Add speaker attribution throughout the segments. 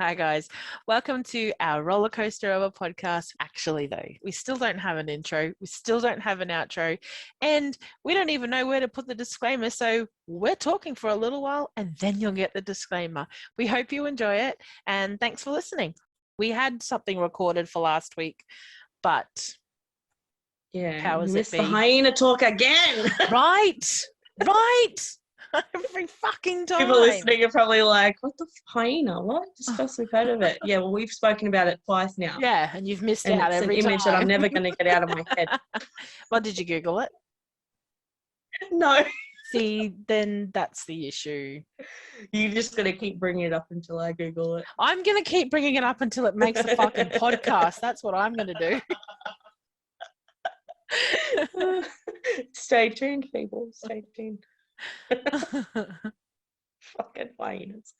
Speaker 1: Hi guys, welcome to our roller coaster of a podcast. Actually though, we still don't have an intro, we still don't have an outro, and we don't even know where to put the disclaimer, so we're talking for a little while and then you'll get the disclaimer. We hope you enjoy it and thanks for listening. We had something recorded for last week, but powers
Speaker 2: we
Speaker 1: it
Speaker 2: missed
Speaker 1: be.
Speaker 2: the hyena talk again.
Speaker 1: Right. Every fucking time.
Speaker 2: People listening are probably like, what the hyena? What? Just because we've heard of it. Yeah, well, we've spoken about it twice now.
Speaker 1: Yeah, and you've missed
Speaker 2: and
Speaker 1: out
Speaker 2: it's
Speaker 1: every
Speaker 2: an image
Speaker 1: time.
Speaker 2: that I'm never going to get out of my head.
Speaker 1: Well, did you Google it?
Speaker 2: No.
Speaker 1: See, then that's the issue.
Speaker 2: You're just going to keep bringing it up until I Google it.
Speaker 1: I'm going to keep bringing it up until it makes the fucking podcast. That's what I'm going to do.
Speaker 2: Stay tuned, people. Stay tuned. Fucking hyenas.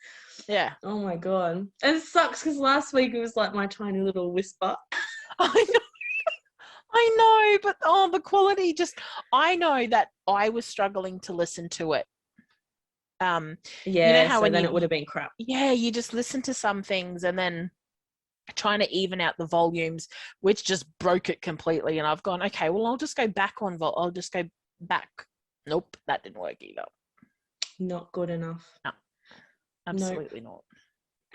Speaker 1: Yeah.
Speaker 2: Oh my god. And it sucks because last week it was like my tiny little whisper.
Speaker 1: I know, but the quality I know that I was struggling to listen to it.
Speaker 2: Yeah,
Speaker 1: you know how
Speaker 2: so then it would have been crap.
Speaker 1: Yeah, you just listen to some things and then trying to even out the volumes, which just broke it completely. And I've gone, okay, well, I'll just go back on I'll just go back. Nope, that didn't work either.
Speaker 2: Not good enough.
Speaker 1: No, absolutely not.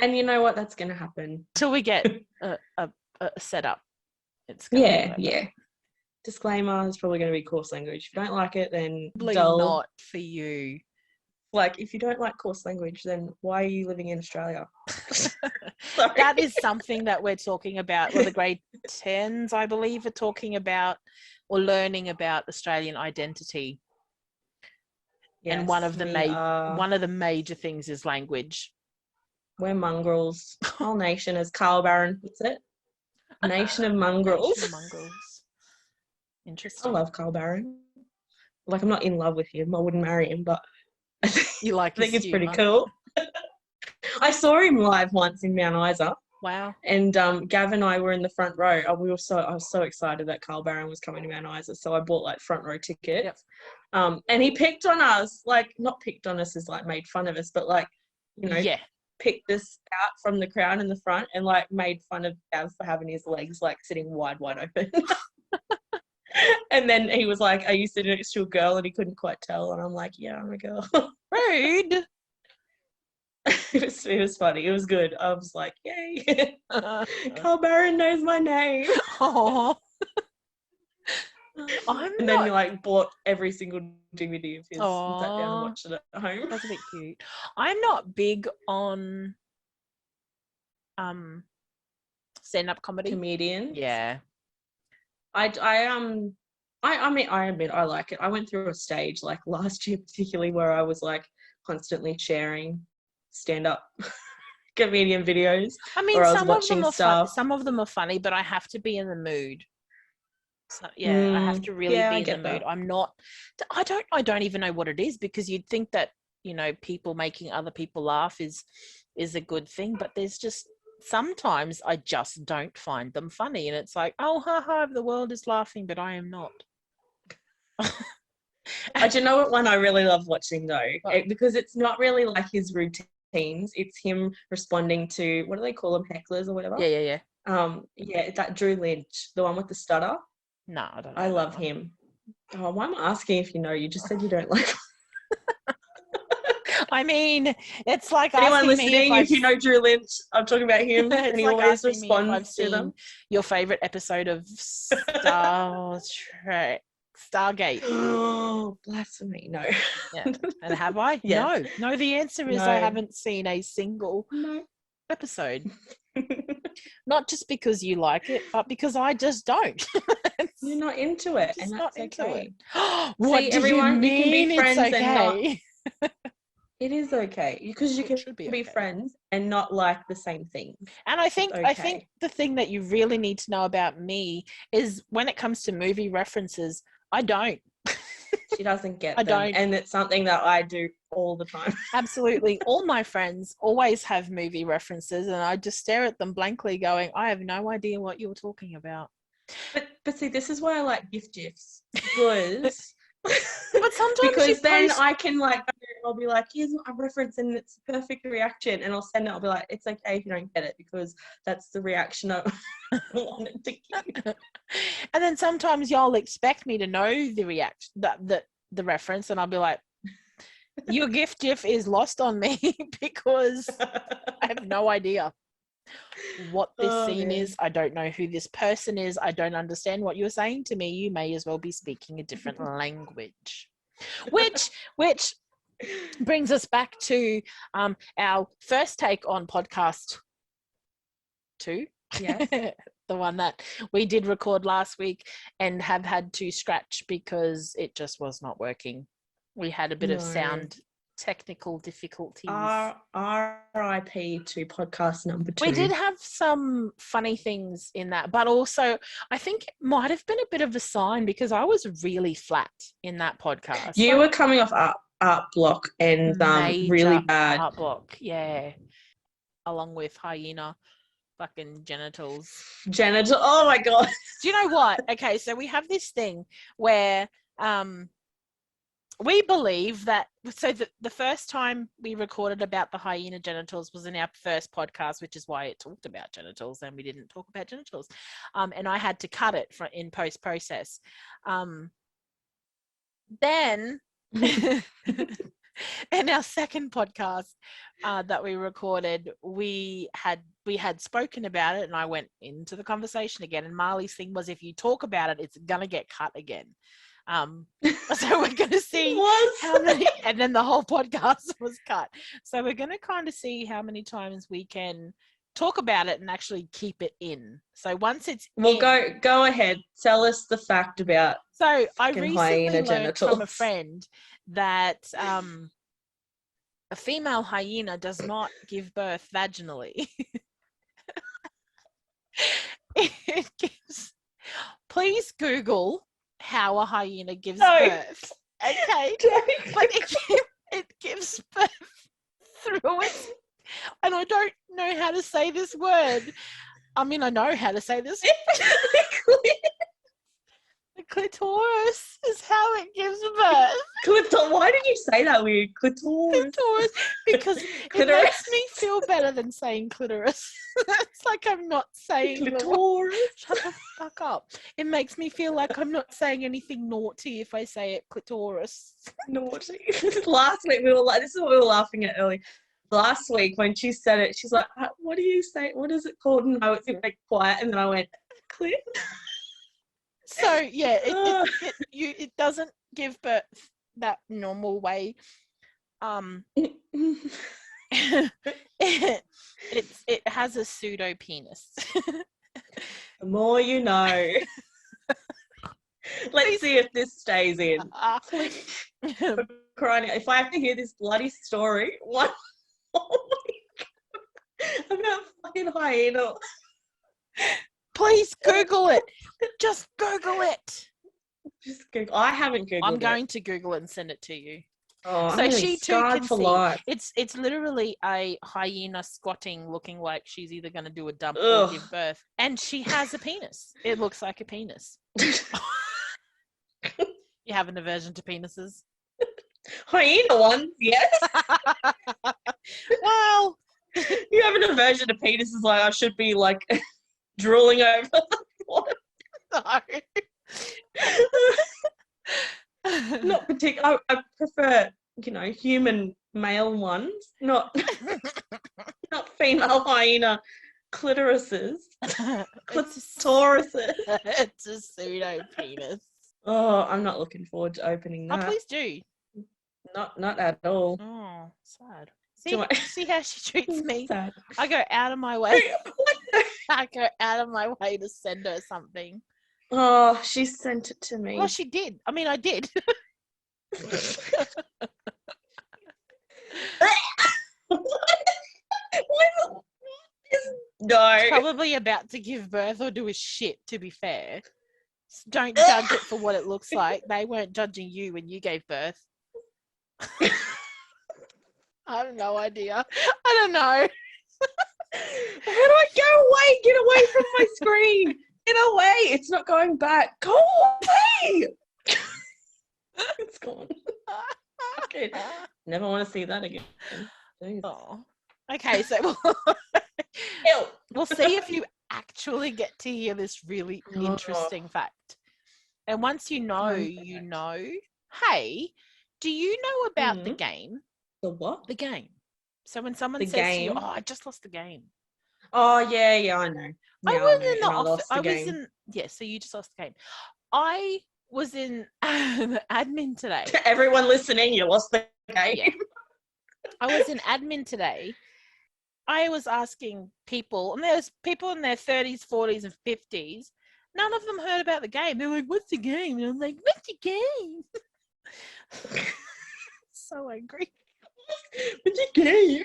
Speaker 2: And you know what? That's going to happen.
Speaker 1: Till we get a setup. It's
Speaker 2: yeah. Disclaimer is probably going to be course language. If you don't like it, then
Speaker 1: probably
Speaker 2: dull.
Speaker 1: Not for you.
Speaker 2: Like, if you don't like course language, then why are you living in Australia?
Speaker 1: That is something that we're talking about. Well, the grade 10s, I believe, are talking about or learning about Australian identity. Yes, and one of the major things is language.
Speaker 2: We're mongrels. Whole nation, as Carl Barron puts it. Nation of mongrels.
Speaker 1: Nation of mongrels. Interesting.
Speaker 2: I love Carl Barron. Like, I'm not in love with him. I wouldn't marry him, but
Speaker 1: you like
Speaker 2: I think it's pretty cool. I saw him live once in Mount Isa.
Speaker 1: Wow.
Speaker 2: And Gav and I were in the front row. I was so excited that Carl Barron was coming to Mount Isa, so I bought like front row tickets. Yep. And he picked on us, like not picked on us as like made fun of us, but like, you know, picked us out from the crowd in the front and like made fun of Gav for having his legs like sitting wide open. And then he was like, "Are you sitting next to a girl?" And he couldn't quite tell. And I'm like, "Yeah, I'm a girl."
Speaker 1: Rude.
Speaker 2: It was funny. It was good. I was like, "Yay!" Carl Barron knows my name.
Speaker 1: Oh.
Speaker 2: And then you like bought every single DVD of his and sat down and watched it at home.
Speaker 1: That's a bit cute. I'm not big on stand-up comedy.
Speaker 2: Comedians.
Speaker 1: Yeah.
Speaker 2: I mean, I admit I like it. I went through a stage like last year particularly where I was like constantly sharing stand-up comedian videos.
Speaker 1: I mean, some of them are funny, but I have to be in the mood. So I have to really be in the mood. I'm not. I don't even know what it is, because you'd think that, you know, people making other people laugh is a good thing, but there's just sometimes I just don't find them funny, and it's like, oh, haha, the world is laughing, but I am not.
Speaker 2: Do you know what one I really love watching though? Because it's not really like his routines. It's him responding to, what do they call them, hecklers or whatever?
Speaker 1: Yeah.
Speaker 2: That Drew Lynch, the one with the stutter.
Speaker 1: No, I don't know.
Speaker 2: I love him. Oh, why am I asking if you know? You just said you don't like him.
Speaker 1: I mean, it's like
Speaker 2: anyone listening, if you know Drew Lynch, I'm talking about him, and he always responds to them.
Speaker 1: Your favorite episode of Stargate.
Speaker 2: Oh, blasphemy! No.
Speaker 1: Yeah. And have I?
Speaker 2: Yeah.
Speaker 1: No. The answer is I haven't seen a single episode. Not just because you like it, but because I just don't.
Speaker 2: You're not into it, and that's okay.
Speaker 1: What
Speaker 2: See,
Speaker 1: do
Speaker 2: everyone,
Speaker 1: you mean?
Speaker 2: You can be friends
Speaker 1: it's okay.
Speaker 2: and not. It is okay, because you can be friends and not like the same things.
Speaker 1: And I think the thing that you really need to know about me is when it comes to movie references, I don't.
Speaker 2: She doesn't get them.
Speaker 1: Don't.
Speaker 2: And it's something that I do all the time.
Speaker 1: Absolutely. All my friends always have movie references, and I just stare at them blankly going, I have no idea what you're talking about.
Speaker 2: But see, this is why I like gift gifs, because
Speaker 1: But sometimes
Speaker 2: because then I can like, I'll be like, here's my reference and it's a perfect reaction, and I'll send it. I'll be like, it's okay if you don't get it because that's the reaction I wanted to give.
Speaker 1: And then sometimes y'all expect me to know the reaction, the reference, and I'll be like, your gift is lost on me because I have no idea what this scene is. I don't know who this person is. I don't understand what you're saying to me. You may as well be speaking a different language. Which brings us back to our first take on podcast 2.
Speaker 2: Yes.
Speaker 1: The one that we did record last week and have had to scratch because it just was not working. We had a bit of sound technical difficulties.
Speaker 2: R.I.P. to podcast number 2.
Speaker 1: We did have some funny things in that, but also I think it might have been a bit of a sign because I was really flat in that podcast.
Speaker 2: You were coming off art block and really bad.
Speaker 1: Art block, yeah. Along with hyena fucking genitals.
Speaker 2: Oh my God.
Speaker 1: Do you know what? Okay, so we have this thing where we believe that, so the first time we recorded about the hyena genitals was in our first podcast, which is why it talked about genitals and we didn't talk about genitals. And I had to cut it in post-process. Then in our second podcast that we recorded, we had spoken about it and I went into the conversation again, and Marley's thing was, if you talk about it, it's gonna get cut again. So we're going to see how many, and then the whole podcast was cut. So we're going to kind of see how many times we can talk about it and actually keep it in. So once it's
Speaker 2: go ahead, tell us the fact about.
Speaker 1: So I recently learned from a friend that a female hyena does not give birth vaginally. It gives. Please Google how a hyena gives birth. Okay. But it gives birth through it. And I don't know how to say this word. I mean, I know how to say this. The clitoris is how it gives birth.
Speaker 2: Why did you say that weird? Clitoris.
Speaker 1: Because it makes me feel better than saying clitoris. It's like I'm not saying
Speaker 2: clitoris.
Speaker 1: Shut the fuck up. It makes me feel like I'm not saying anything naughty if I say it clitoris.
Speaker 2: Naughty. Last week we were like, this is what we were laughing at earlier. Last week when she said it, she's like, what do you say? What is it called? And I was like quiet, and then I went, clit.
Speaker 1: So yeah, it doesn't give birth that normal way. It has a pseudo penis.
Speaker 2: The more you know. Let's see if this stays in. Crying out. If I have to hear this bloody story, what? Oh my God. I'm not fucking hyena.
Speaker 1: Please Google it. Just Google it.
Speaker 2: Just Google. I haven't Googled it.
Speaker 1: I'm going to Google it and send it to you.
Speaker 2: Oh,
Speaker 1: so she too can
Speaker 2: for
Speaker 1: see.
Speaker 2: Life.
Speaker 1: It's literally a hyena squatting, looking like she's either going to do a dump or give birth, and she has a penis. It looks like a penis. You have an aversion to penises?
Speaker 2: Hyena ones, yes.
Speaker 1: Well,
Speaker 2: you have an aversion to penises, like I should be like drooling over. What?
Speaker 1: No.
Speaker 2: Not particular. I prefer, human male ones, not female hyena clitorises. Clitorises.
Speaker 1: It's a pseudo penis.
Speaker 2: Oh, I'm not looking forward to opening that.
Speaker 1: Oh, please do.
Speaker 2: Not at all.
Speaker 1: Oh, sad. See how she treats me? Sad. I go out of my way. To send her something.
Speaker 2: Oh, she sent it to me.
Speaker 1: Well, she did. I mean, I did.
Speaker 2: No.
Speaker 1: Probably about to give birth or do a shit, to be fair. Don't judge it for what it looks like. They weren't judging you when you gave birth. I have no idea. I don't know.
Speaker 2: How do I go away? Get away from my screen. Get away. It's not going back. Go away. It's gone. Okay. Never want to see that again.
Speaker 1: Oh. Okay, so we'll see if you actually get to hear this really interesting fact. And once you know, you know. Hey, do you know about the game?
Speaker 2: The what?
Speaker 1: The game. So when someone says to you, "Oh, I just lost the game."
Speaker 2: Oh yeah, I know.
Speaker 1: So you just lost the game. I was in admin today.
Speaker 2: Everyone listening, you lost the game.
Speaker 1: Yeah. I was in admin today. I was asking people, and there's people in their 30s, 40s, and 50s. None of them heard about the game. They're like, "What's the game?" And I'm like, "What's the game?" So angry.
Speaker 2: What's the game?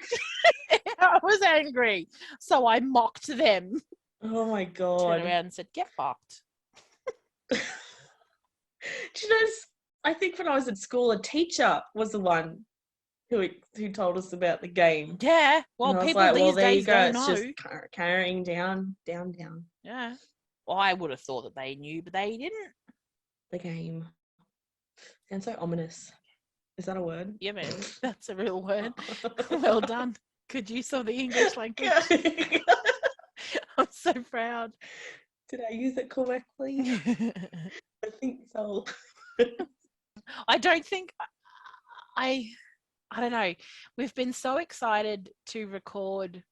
Speaker 1: I was angry. So I mocked them.
Speaker 2: Oh my God.
Speaker 1: Turned around and said, "Get fucked."
Speaker 2: Do you know, I think when I was at school, a teacher was the one who told us about the game.
Speaker 1: Yeah. Well, people these days don't know.
Speaker 2: It's just carrying down.
Speaker 1: Yeah. Well, I would have thought that they knew, but they didn't.
Speaker 2: The game. Sounds so ominous. Is that a word?
Speaker 1: Yeah, man. That's a real word. Well done. Good use of the English language. I'm so proud.
Speaker 2: Did I use it correctly? I think so.
Speaker 1: I don't think I don't know. We've been so excited to record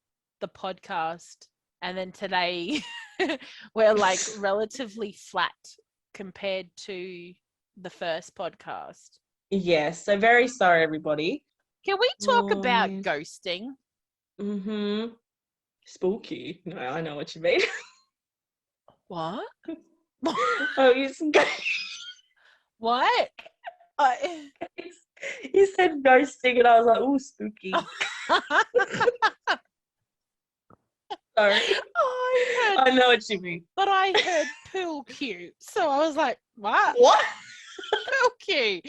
Speaker 1: the podcast, and then today we're like relatively flat compared to the first podcast.
Speaker 2: Yes, so very sorry, everybody.
Speaker 1: Can we talk about ghosting?
Speaker 2: Mm-hmm. Spooky. No, I know what you mean.
Speaker 1: What?
Speaker 2: Oh, you said
Speaker 1: what?
Speaker 2: You said ghosting, and I was like, "Oh, spooky." Sorry. I know what you mean.
Speaker 1: But I heard pool cue, so I was like, "What?
Speaker 2: What?
Speaker 1: Pool cue?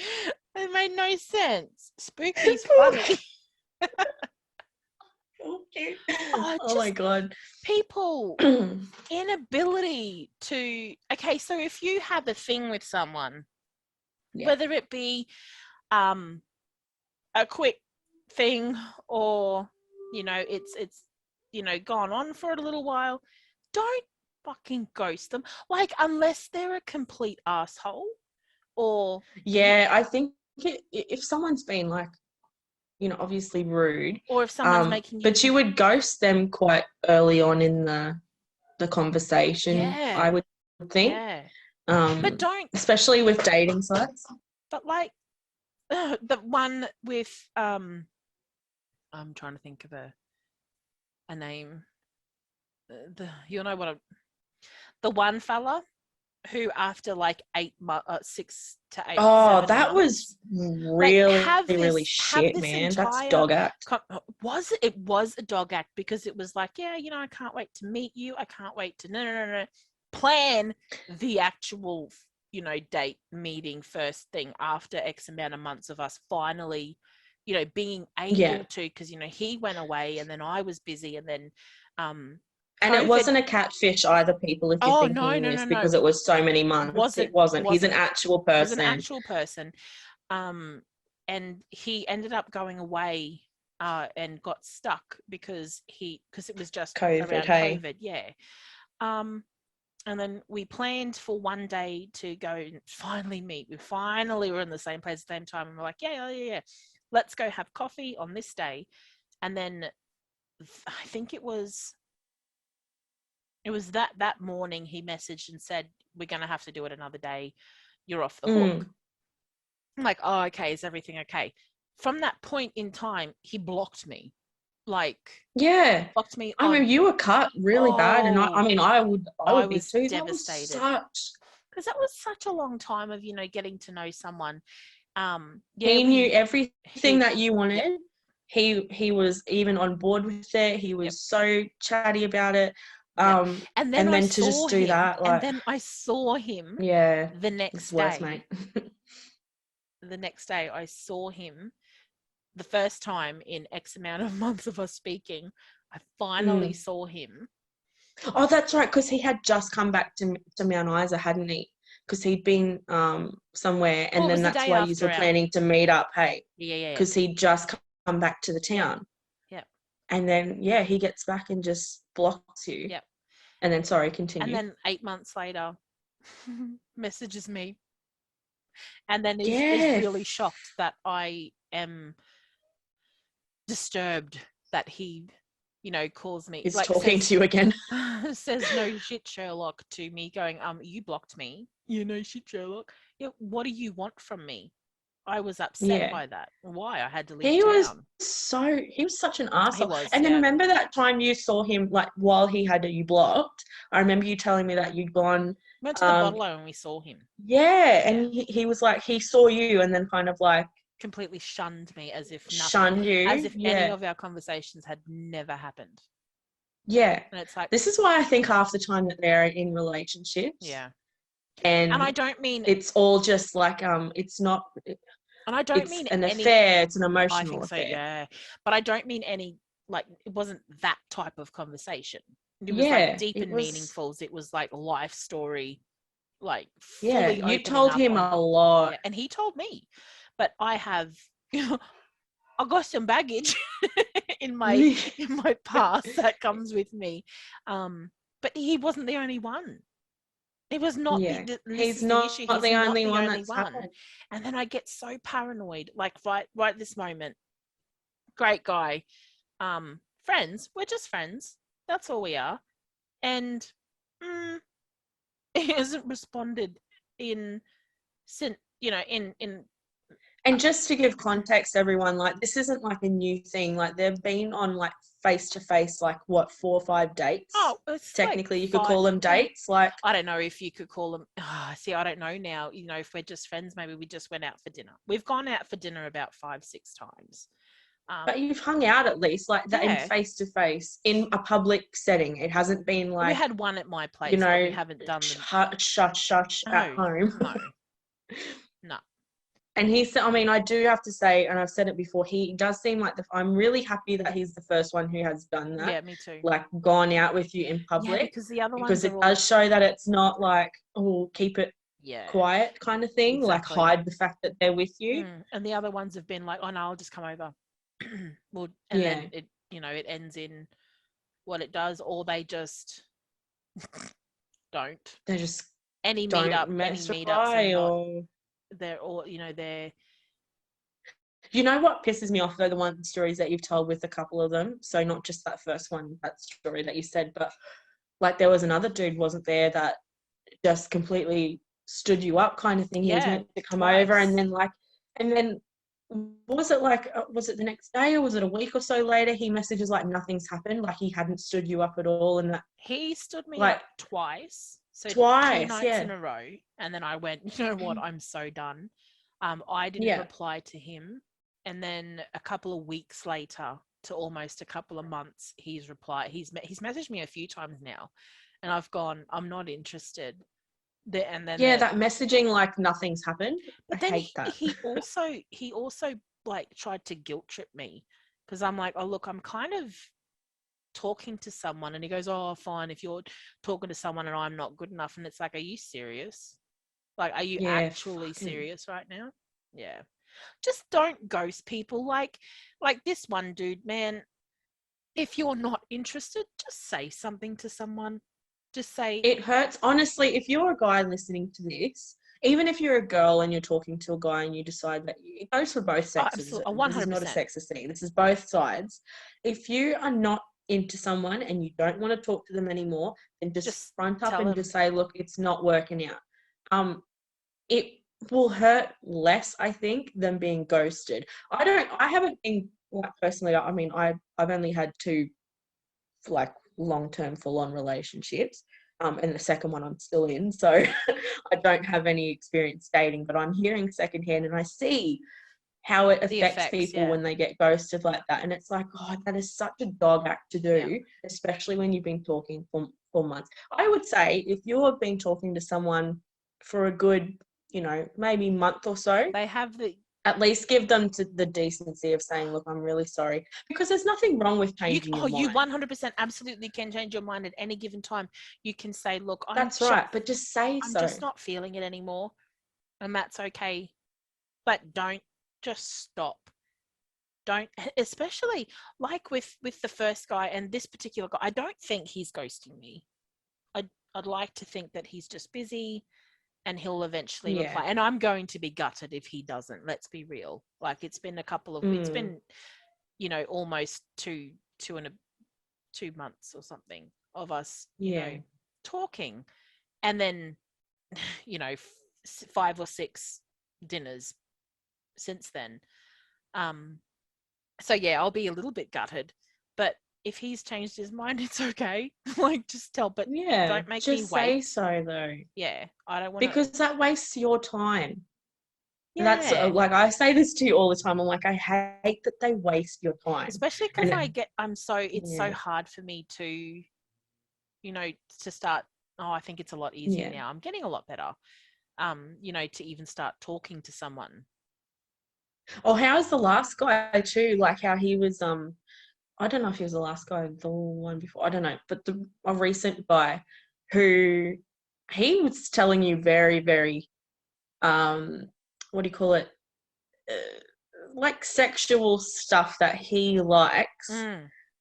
Speaker 1: It made no sense. Spooky's funny."
Speaker 2: Okay. Oh my God.
Speaker 1: People inability to. Okay, so if you have a thing with someone, whether it be a quick thing or it's gone on for a little while, don't fucking ghost them. Like, unless they're a complete asshole, or
Speaker 2: I think if someone's been like, obviously rude,
Speaker 1: or if someone's making you,
Speaker 2: but you would ghost them quite early on in the conversation. I would think.
Speaker 1: But don't,
Speaker 2: especially with dating sites.
Speaker 1: But like the one with I'm trying to think of a name. The one fella who after like 6 to 8.
Speaker 2: Oh, that was really shit, man. That's dog act.
Speaker 1: It was a dog act, because it was like, I can't wait to meet you. I can't wait to no. Plan the actual, date meeting first thing after X amount of months of us finally, being able to, because, he went away and then I was busy, and then
Speaker 2: and it wasn't a catfish either, people, if you're thinking this, because it was so many months. It wasn't. He's an actual person.
Speaker 1: He was an actual person. And he ended up going away and got stuck because it was just
Speaker 2: COVID,
Speaker 1: around COVID. Yeah. And then we planned for one day to go and finally meet. We finally were in the same place at the same time, and we're like, yeah. Let's go have coffee on this day. And then I think it was that morning he messaged and said, "We're going to have to do it another day. You're off the hook." I'm like, "Oh, okay. Is everything okay?" From that point in time, he blocked me. Blocked me.
Speaker 2: I mean, you were cut really bad, and I would
Speaker 1: was
Speaker 2: be too.
Speaker 1: Devastated. Because that was such a long time of getting to know someone.
Speaker 2: He knew everything that you wanted. He was even on board with it. He was so chatty about it. And then to just do that,
Speaker 1: and then I saw him. The next day.
Speaker 2: Mate.
Speaker 1: The next day, I saw him. The first time in X amount of months of us speaking, I finally saw him.
Speaker 2: Oh, that's right, because he had just come back to Mount Isa, hadn't he? because he'd been somewhere, and then that's why you were planning to meet up. Hey,
Speaker 1: yeah.
Speaker 2: Because he'd just come back to the town.
Speaker 1: Yeah.
Speaker 2: And then he gets back and just blocks you.
Speaker 1: Yeah.
Speaker 2: And then continue.
Speaker 1: And then 8 months later, messages me, and then is really shocked that I am disturbed that he, calls me.
Speaker 2: He's like, talking to you again.
Speaker 1: Says no shit Sherlock to me, going, you blocked me. You know shit Sherlock. Yeah, what do you want from me? I was upset by that. Why? I had to leave town.
Speaker 2: He was such an arsehole. And
Speaker 1: then
Speaker 2: remember that time you saw him, like, while he had you blocked? I remember you telling me that you'd gone...
Speaker 1: Went to the bottle and we saw him.
Speaker 2: Yeah, and he was like, he saw you and then kind of like...
Speaker 1: completely shunned me as if nothing...
Speaker 2: Shunned you?
Speaker 1: As if any of our conversations had never happened.
Speaker 2: Yeah.
Speaker 1: And it's like...
Speaker 2: This is why I think half the time that they're in relationships...
Speaker 1: Yeah.
Speaker 2: And
Speaker 1: I don't mean...
Speaker 2: It's all just like, it's not...
Speaker 1: And I don't mean
Speaker 2: an affair, it's an emotional affair. I think so,
Speaker 1: yeah. But I don't mean any, like, it wasn't that type of conversation. It was like deep and meaningful. It was like life story, like fully
Speaker 2: you told him a lot.
Speaker 1: Yeah, and he told me. But I have, I got some baggage in my past that comes with me. But he wasn't the only one. It was not he's not the only one that's happened. And then I get so paranoid, like right this moment. Great guy. Friends. We're just friends. That's all we are. And he hasn't responded in.
Speaker 2: And just to give context, everyone, like, this isn't like a new thing. Like, they've been on like face-to-face, like, what, 4 or 5 dates?
Speaker 1: Oh, it's
Speaker 2: technically,
Speaker 1: like
Speaker 2: you could call them dates. Like,
Speaker 1: I don't know if you could call them. See, I don't know now. If we're just friends, maybe we just went out for dinner. We've gone out for dinner about 5-6 times.
Speaker 2: But you've hung out at least, like, that in face-to-face in a public setting. It hasn't been like...
Speaker 1: We had one at my place, but we haven't done
Speaker 2: shush at home.
Speaker 1: No.
Speaker 2: And I do have to say, and I've said it before, he does seem like I'm really happy that he's the first one who has done that.
Speaker 1: Yeah, me too.
Speaker 2: Like, gone out with you in public.
Speaker 1: Yeah, because the other ones
Speaker 2: it does show that it's not like, keep it quiet kind of thing. Exactly. Like, hide the fact that they're with you.
Speaker 1: And the other ones have been like, oh no, I'll just come over. Then it it ends in what it does, or they just don't.
Speaker 2: They just
Speaker 1: any meetups, they're all they're...
Speaker 2: You know what pisses me off though, the one stories that you've told with a couple of them, so not just that first one, that story that you said, but like there was another dude, wasn't there, that just completely stood you up kind of thing. He was meant to come over, and then was it the next day or was it a week or so later, he messages like nothing's happened, like he hadn't stood you up at all, and that
Speaker 1: he stood me up twice. So 2 nights in a row. And then I went, you know what, I'm so done. I didn't reply to him. And then a couple of weeks later to almost a couple of months, he's replied. He's messaged me a few times now. And I've gone, I'm not interested. And then
Speaker 2: that messaging like nothing's happened.
Speaker 1: But then I hate that. He also like tried to guilt trip me, because I'm like, oh look, I'm kind of talking to someone, and he goes, oh fine, if you're talking to someone and I'm not good enough. And it's like, are you serious? Like, are you actually serious right now? Yeah. Just don't ghost people. Like this one dude, man, if you're not interested, just say something to someone. Just say.
Speaker 2: It hurts. Honestly, if you're a guy listening to this, even if you're a girl and you're talking to a guy and you decide that it goes for both sexes.
Speaker 1: Oh, 100%.
Speaker 2: This is not a sexist thing. This is both sides. If you are not into someone and you don't want to talk to them anymore, then just front up and just say, look, it's not working out. It will hurt less, I think, than being ghosted. I haven't been, like, personally, I mean, I've only had 2 like long-term full-on relationships, and the second one I'm still in, so I don't have any experience dating, but I'm hearing secondhand and I see how it affects people when they get ghosted like that. And it's like, oh, that is such a dog act to do, especially when you've been talking for months. I would say if you have been talking to someone for a good, maybe month or so,
Speaker 1: they have the
Speaker 2: At least give them the decency of saying, look, I'm really sorry. Because there's nothing wrong with changing your mind.
Speaker 1: You 100% absolutely can change your mind at any given time. You can say, look,
Speaker 2: that's right, but just say
Speaker 1: I'm just not feeling it anymore. And that's okay. But don't just stop. Don't, especially like with the first guy and this particular guy, I don't think he's ghosting me. I'd like to think that he's just busy and he'll eventually reply. And I'm going to be gutted if he doesn't. Let's be real. Like it's been it's been, almost 2 months or something of us, talking, and then, 5 or 6 dinners since then. So yeah, I'll be a little bit gutted, but if he's changed his mind, it's okay. Like just tell, but don't make me wait.
Speaker 2: Just say so though.
Speaker 1: Yeah, I don't want
Speaker 2: because that wastes your time.
Speaker 1: Yeah.
Speaker 2: And that's like I say this to you all the time. I'm like, I hate that they waste your time,
Speaker 1: especially because it's so hard for me to, to start. Oh, I think it's a lot easier now. I'm getting a lot better. To even start talking to someone.
Speaker 2: Oh, how's the last guy too? Like how he was, I don't know if he was the last guy, the one before, I don't know, but a recent guy who he was telling you very, very, what do you call it? Like sexual stuff that he likes.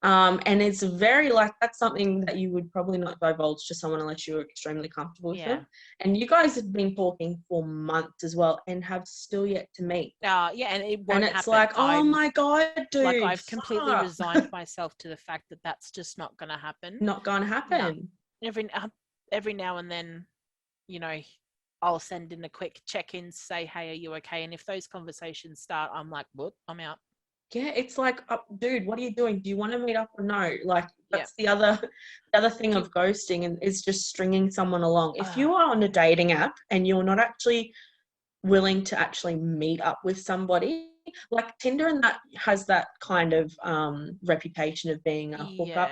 Speaker 2: And it's very like, that's something that you would probably not divulge to someone unless you're extremely comfortable with them. And you guys have been talking for months as well and have still yet to meet.
Speaker 1: And it won't happen.
Speaker 2: And it's like, oh my God, dude.
Speaker 1: Like I've completely resigned myself to the fact that that's just not going to happen.
Speaker 2: Not going to happen.
Speaker 1: No. Every now and then, I'll send in a quick check-in, say, hey, are you okay? And if those conversations start, I'm like, whoop, I'm out.
Speaker 2: Yeah, it's like, dude, what are you doing? Do you want to meet up or no? Like, that's the other thing of ghosting, and is just stringing someone along. If you are on a dating app and you're not actually willing to actually meet up with somebody, like Tinder and that has that kind of reputation of being a hookup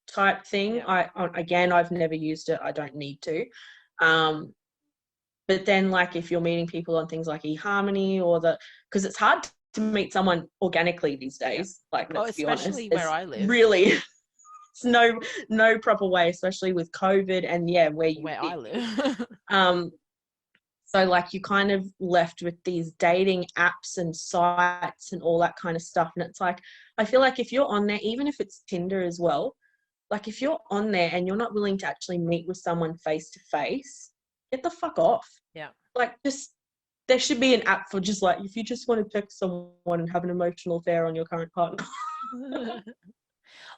Speaker 2: type thing. I've never used it. I don't need to. But then, like, if you're meeting people on things like eHarmony because it's hard to meet someone organically these days. Like, let's be honest.
Speaker 1: Especially where I live.
Speaker 2: Really, it's no proper way, especially with COVID and where
Speaker 1: I live.
Speaker 2: So like you kind of left with these dating apps and sites and all that kind of stuff. And it's like, I feel like if you're on there, even if it's Tinder as well, like if you're on there and you're not willing to actually meet with someone face to face, get the fuck off.
Speaker 1: Yeah.
Speaker 2: Like there should be an app for just like, if you just want to text someone and have an emotional affair on your current partner.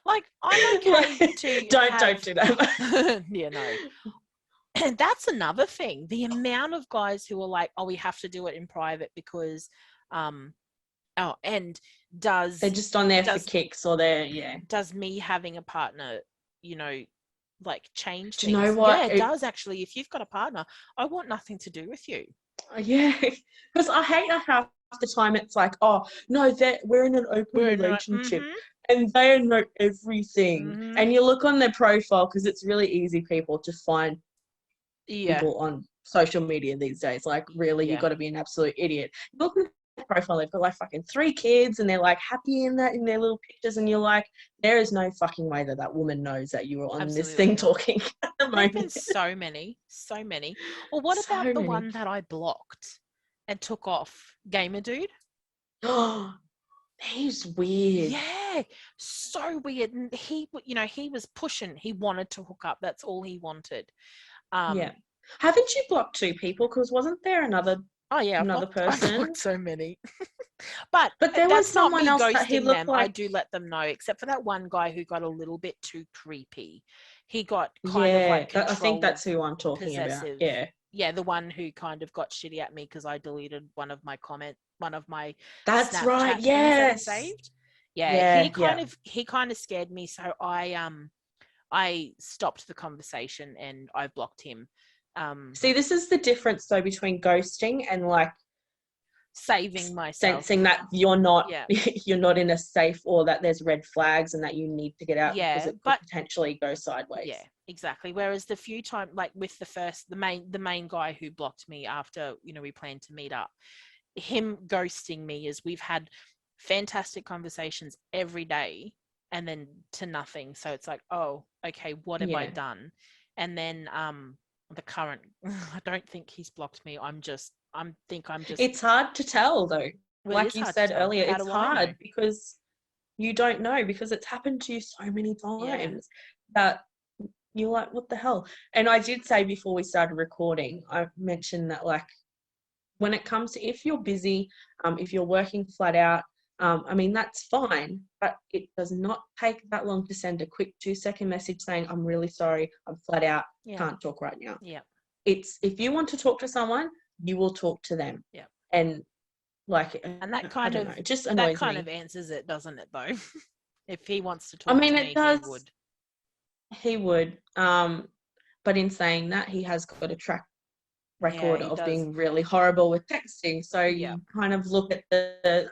Speaker 1: Like, I'm okay to
Speaker 2: don't do that.
Speaker 1: Yeah, no. And that's another thing. The amount of guys who are like, oh, we have to do it in private because, and
Speaker 2: they're just on there for kicks or
Speaker 1: does me having a partner, like change
Speaker 2: things?
Speaker 1: Do you
Speaker 2: know what?
Speaker 1: Yeah, it does actually. If you've got a partner, I want nothing to do with you.
Speaker 2: Yeah, because I hate that half the time it's like, oh no, we're in an open relationship. And they know everything. And you look on their profile because it's really easy, people, to find people on social media these days. Like, really, you've got to be an absolute idiot. You look at their profile, they've got like fucking 3 kids and they're like happy in their little pictures. And you're like, there is no fucking way that woman knows that you were on this thing talking at the moment.
Speaker 1: There's been so many. Well, what about the one that I blocked and took off? Gamer dude?
Speaker 2: Oh, he's weird.
Speaker 1: Yeah, so weird. And he was pushing. He wanted to hook up. That's all he wanted.
Speaker 2: Haven't you blocked 2 people? Because wasn't there another person?
Speaker 1: I blocked so many. but
Speaker 2: there was someone else that he looked like.
Speaker 1: I do let them know, except for that one guy who got a little bit too creepy. He got kind of like
Speaker 2: I think that's who I'm talking
Speaker 1: possessive.
Speaker 2: about.
Speaker 1: Yeah, the one who kind of got shitty at me because I deleted one of my
Speaker 2: That's
Speaker 1: Snapchat
Speaker 2: right. Yes.
Speaker 1: Saved. He kind of scared me, so I stopped the conversation and I blocked him.
Speaker 2: See, this is the difference though between ghosting and like
Speaker 1: saving myself,
Speaker 2: sensing that you're not you're not in a safe, or that there's red flags and that you need to get out because it could potentially go sideways.
Speaker 1: Yeah, exactly. Whereas the few times, like with the main guy who blocked me after we planned to meet up, him ghosting me is we've had fantastic conversations every day and then to nothing. So it's like, oh, okay, what have I done? And then the current, I don't think he's blocked me. I'm just.
Speaker 2: It's hard to tell though.
Speaker 1: Well,
Speaker 2: like you said earlier, it's hard because you don't know, because it's happened to you so many times that you're like, what the hell? And I did say before we started recording, I mentioned that, like, when it comes to, if you're busy, if you're working flat out, I mean, that's fine, but it does not take that long to send a quick 2-second message saying, I'm really sorry, I'm flat out, can't talk right now.
Speaker 1: Yeah.
Speaker 2: It's, if you want to talk to someone, you will talk to them.
Speaker 1: Yeah.
Speaker 2: And like,
Speaker 1: and that kind of,
Speaker 2: it just annoys
Speaker 1: that kind
Speaker 2: me.
Speaker 1: of answers it, doesn't it, though? If he wants to talk to me,
Speaker 2: it does,
Speaker 1: he would.
Speaker 2: He would. But in saying that, he has got a track record of being really horrible with texting. So you kind of look at the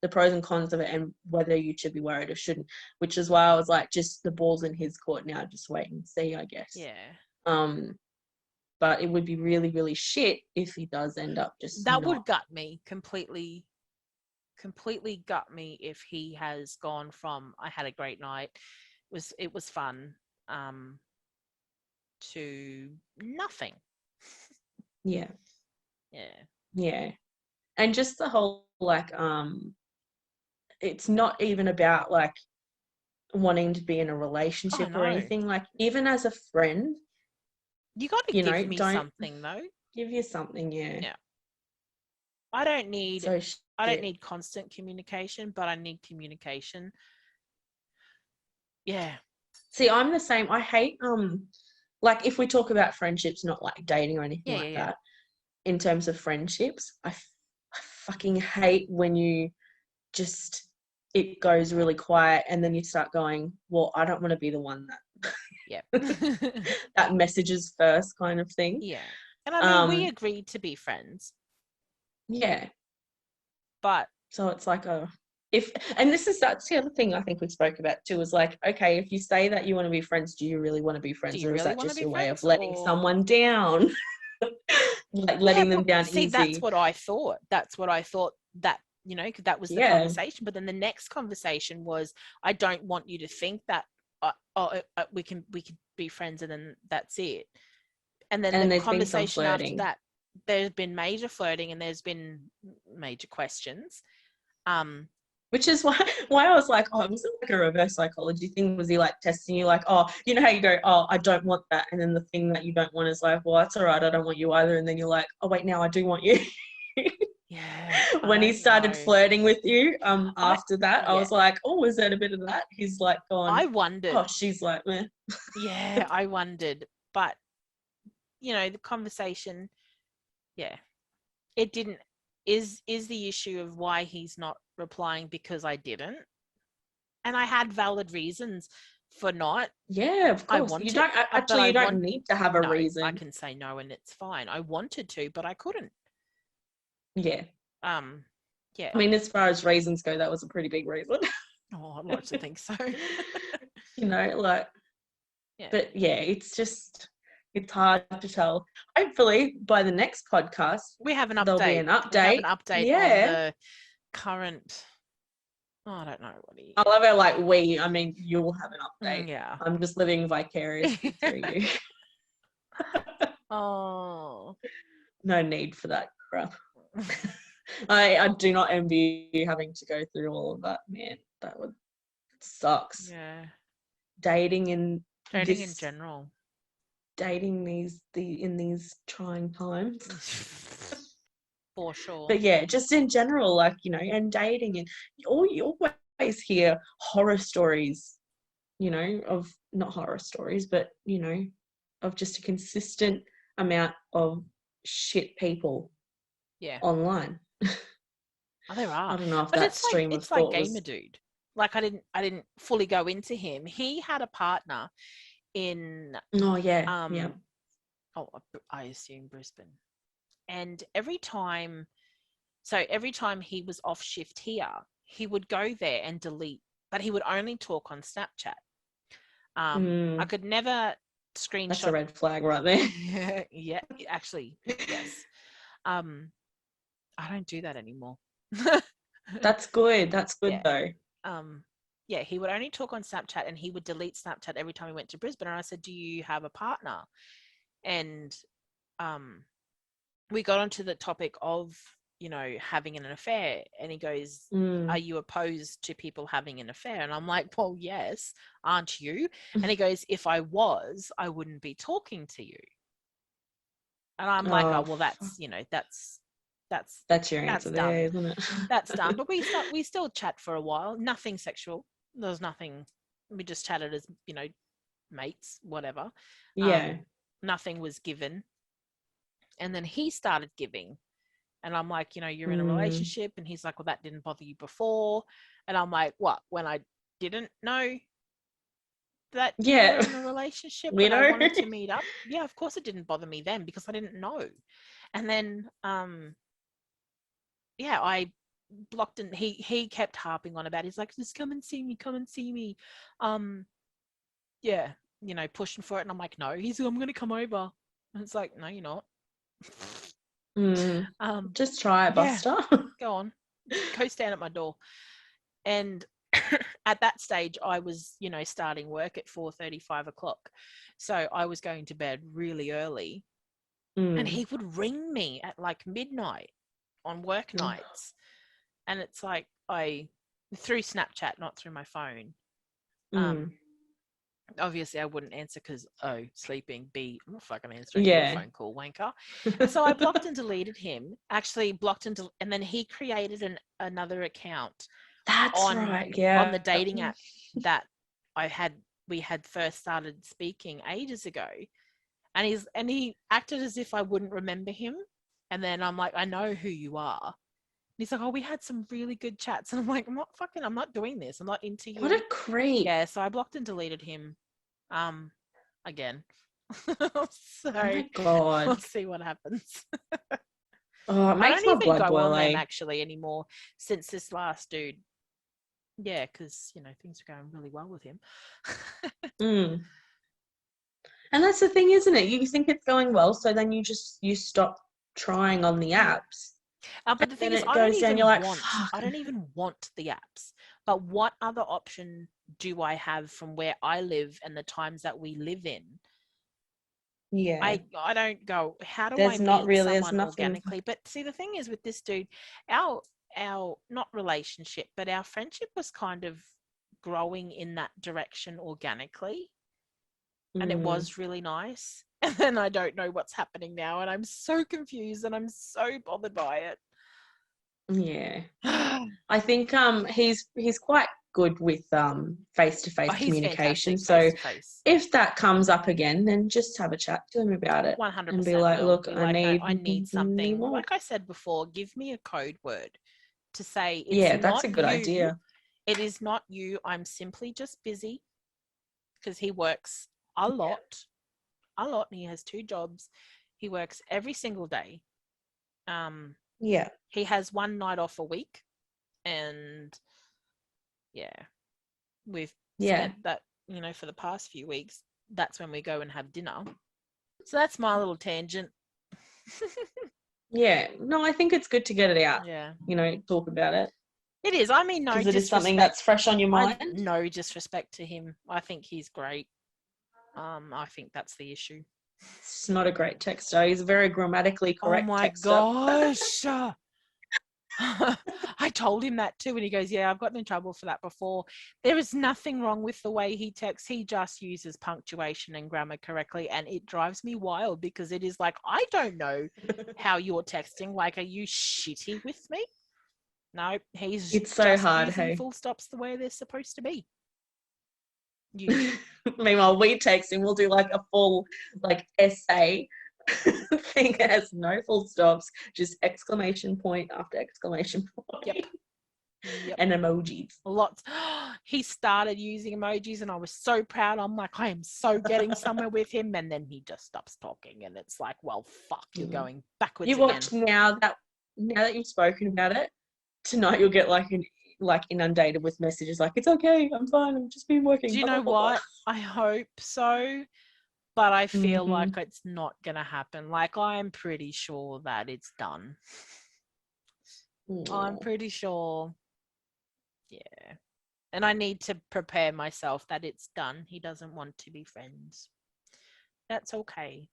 Speaker 2: pros and cons of it and whether you should be worried or shouldn't, which is why I was like, just the ball's in his court now, just wait and see, I guess. But it would be really, really shit if he does end up just
Speaker 1: that would gut me completely gut me if he has gone from I had a great night, it was fun, to nothing.
Speaker 2: Yeah. And just the whole, like, it's not even about like wanting to be in a relationship or anything. Like, even as a friend,
Speaker 1: you got to give me something, though.
Speaker 2: Give you something.
Speaker 1: I don't need constant communication, but I need communication.
Speaker 2: See, I'm the same. I hate like, if we talk about friendships, not like dating or anything like that, in terms of friendships, I fucking hate when you just, it goes really quiet and then you start going, well, I don't want to be the one that that messages first, kind of thing.
Speaker 1: And I mean, we agreed to be friends, but
Speaker 2: so it's like, that's the other thing I think we spoke about too, is like, okay, if you say that you want to be friends, do you really want to be friends, or is that just your way of letting someone down? Like letting them down easy.
Speaker 1: That's what I thought. That, you know, that was the conversation. But then the next conversation was, I don't want you to think that we can be friends and then that's it. And then the conversation after that, there's been major flirting and there's been major questions.
Speaker 2: Which is why I was like, oh, was it like a reverse psychology thing? Was he like testing you, like, oh, you know how you go, oh, I don't want that, and then the thing that you don't want is like, well, that's all right, I don't want you either, and then you're like, oh wait, now I do want you. When he started flirting with you, after that, I was like, oh, was that a bit of that? He's like gone.
Speaker 1: I wondered.
Speaker 2: Oh, she's like, meh.
Speaker 1: I wondered, but you know, the conversation, it didn't. Is the issue of why he's not replying because I didn't, and I had valid reasons for not.
Speaker 2: Yeah, of course. You don't actually. You don't need to have a reason.
Speaker 1: I can say no, and it's fine. I wanted to, but I couldn't.
Speaker 2: Yeah. I mean, as far as reasons go, that was a pretty big reason.
Speaker 1: Oh, I'd like to think so.
Speaker 2: You know, like. But it's just. It's hard to tell. Hopefully, by the next podcast,
Speaker 1: we have an update.
Speaker 2: There'll be an update.
Speaker 1: We have an update on the current. Oh, I don't know what he.
Speaker 2: I love it. Like I mean, you'll have an update.
Speaker 1: Yeah.
Speaker 2: I'm just living vicariously through you.
Speaker 1: Oh.
Speaker 2: No need for that crap. I do not envy you having to go through all of that, man. That sucks.
Speaker 1: Yeah.
Speaker 2: Dating in
Speaker 1: general.
Speaker 2: Dating in these trying times.
Speaker 1: For sure.
Speaker 2: But yeah, just in general, like, you know, and dating, and you always hear horror stories, you know, of not horror stories, but, you know, of just a consistent amount of shit people online.
Speaker 1: Oh, there are.
Speaker 2: I don't know if that stream of thought was...
Speaker 1: It's like Gamer Dude. Like, I didn't fully go into him. He had a partner in I assume Brisbane, and every time he was off shift here, he would go there and delete, but he would only talk on Snapchat. I could never screenshot.
Speaker 2: That's a red flag right there.
Speaker 1: Yeah, actually, yes. I don't do that anymore.
Speaker 2: That's good. That's good though.
Speaker 1: Yeah, he would only talk on Snapchat, and he would delete Snapchat every time he went to Brisbane. And I said, do you have a partner? And we got onto the topic of, having an affair. And he goes, are you opposed to people having an affair? And I'm like, well, yes, aren't you? And he goes, if I was, I wouldn't be talking to you. And I'm like, oh, well, that's
Speaker 2: your answer there, isn't it?
Speaker 1: That's done. But we still chat for a while. Nothing sexual. There was nothing. We just chatted as, mates, whatever.
Speaker 2: Yeah.
Speaker 1: Nothing was given. And then he started giving. And I'm like, you're in a relationship. And he's like, well, that didn't bother you before. And I'm like, what? When I didn't know that you were in a relationship and I wanted to meet up? Yeah, of course it didn't bother me then because I didn't know. And then, I blocked, and he kept harping on about it. He's like, just come and see me. Pushing for it. And I'm like, no. He's like, I'm going to come over. And it's like, no, you're not.
Speaker 2: Just try it, Buster.
Speaker 1: Go on. Go stand at my door. And at that stage, I was, starting work at 4:30, 5 o'clock. So I was going to bed really early. And he would ring me at like midnight on work nights. And it's like, through Snapchat, not through my phone. Obviously I wouldn't answer because sleeping. B, I'm not fucking answering your phone call, wanker. So I blocked and deleted him. Actually blocked and then he created another account.
Speaker 2: That's right. Yeah.
Speaker 1: On the dating app that we had first started speaking ages ago. And he acted as if I wouldn't remember him. And then I'm like, I know who you are. And he's like, oh, we had some really good chats. And I'm like, I'm not doing this. I'm not into you.
Speaker 2: What a creep.
Speaker 1: Yeah, so I blocked and deleted him again. So,
Speaker 2: oh my God.
Speaker 1: We'll see what happens.
Speaker 2: It makes my blood boil
Speaker 1: actually anymore since this last dude. Yeah, because, things are going really well with him.
Speaker 2: And that's the thing, isn't it? You think it's going well, so then you stop trying on the apps.
Speaker 1: But the thing is, I don't even want the apps. But what other option do I have from where I live and the times that we live in?
Speaker 2: Yeah.
Speaker 1: I don't go, how do I meet someone organically? But see, the thing is with this dude, our not relationship, but our friendship was kind of growing in that direction organically. And it was really nice. And then I don't know what's happening now. And I'm so confused and I'm so bothered by it.
Speaker 2: Yeah. I think he's quite good with face-to-face communication. So if that comes up again, then just have a chat to him about it.
Speaker 1: 100%.
Speaker 2: And be like, look, I
Speaker 1: need something. Like I said before, give me a code word to say
Speaker 2: that's a good idea.
Speaker 1: It is not you. I'm simply just busy because he works a lot, and he has 2 jobs. He works every single day. He has 1 night off a week, and we've spent that, for the past few weeks. That's when we go and have dinner. So that's my little tangent.
Speaker 2: No, I think it's good to get it out. Talk about it.
Speaker 1: It is. I mean, no,
Speaker 2: because it is something that's fresh on your mind.
Speaker 1: No disrespect to him. I think he's great. I think that's the issue.
Speaker 2: It's not a great texter. He's a very grammatically correct texter.
Speaker 1: Oh my gosh. I told him that too, and he goes, yeah, I've gotten in trouble for that before. There is nothing wrong with the way he texts. He just uses punctuation and grammar correctly, and it drives me wild because it is like, I don't know how you're texting. Like, are you shitty with me? No, it's so hard, using full stops the way they're supposed to be.
Speaker 2: Meanwhile, we text and we'll do like a full essay thing that has no full stops, just exclamation point after exclamation point.
Speaker 1: Yep.
Speaker 2: And emojis.
Speaker 1: Lots. He started using emojis and I was so proud. I'm like, I am so getting somewhere with him. And then he just stops talking and it's like, well, fuck, you're going backwards again.
Speaker 2: Watch now that you've spoken about it, tonight you'll get inundated with messages like, it's okay, I'm fine, I've just been working.
Speaker 1: Do you know what? I hope so, but I feel like it's not gonna happen. Like, I'm pretty sure that it's done. I'm pretty sure. Yeah. And I need to prepare myself that it's done. He doesn't want to be friends. That's okay.